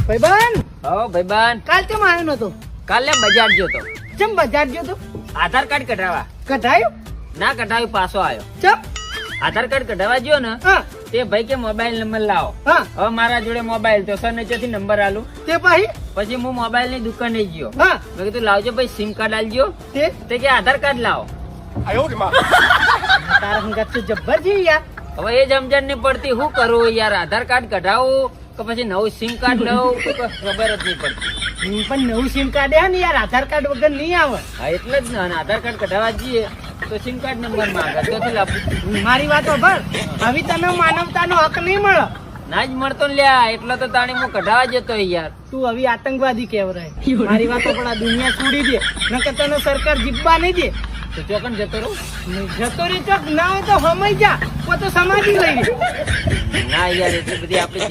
ભાઈબંધ હો ભાઈબંધ, કાલ કેમ આવ્યો નતો? કાલે બજાર ગયો તો. ચમ બજાર ગયો તો? આધાર કાર્ડ કઢાવવા. કઢાયું? ના કઢાવ્યું, પાછો આવ્યો. ચમ? આધાર કાર્ડ કઢાવવા ગયો ને, હા તે ભાઈ કે મોબાઈલ નંબર લાવો. હા હવે મારા જોડે મોબાઈલ તો સર ને ચોથી નંબર આલું. તે પછી પછી હું મોબાઈલ ની દુકાને ગયો. હા મેં કીધું લાવજો ભાઈ, સિમ કાર્ડ આલજો. તે કે આધાર કાર્ડ લાવો. તારા હંગાત તો જબ્બર છે યાર. હવે એ સમજણ નહીં પડતી, શું કરું યાર? આધાર કાર્ડ કઢાવું કે પછી નવું સિમ કાર્ડ લઉં તો ખબર જ નહીં પડતી. પણ નવું સિમ કાર્ડ હે ને યાર, આધાર કાર્ડ વગર નહીં આવે. હા એટલે જ ને, અને આધાર કાર્ડ કઢાવવા જઈએ તો સિમ કાર્ડ નંબર માંગે, ત્યાંથી લાવવું. મારી વાત સાંભળ, હવે તને માનવતાનો હક નહીં મળે. ના જ મળતો ને લ્યા, એટલે તો તાણી હું કઢાવા જતો યાર. તું હવે આતંકવાદી કેવરાય. મારી વાત પણ આ દુનિયા છોડી દે, નકર તને સરકાર જીતવા નહીં દે. તો ચોકન જતો રહું. જતો રે ચોક ના હોય તો સમય જા, તો સમાજી લઈ લે. ના યાર, એટલી બધી આપણે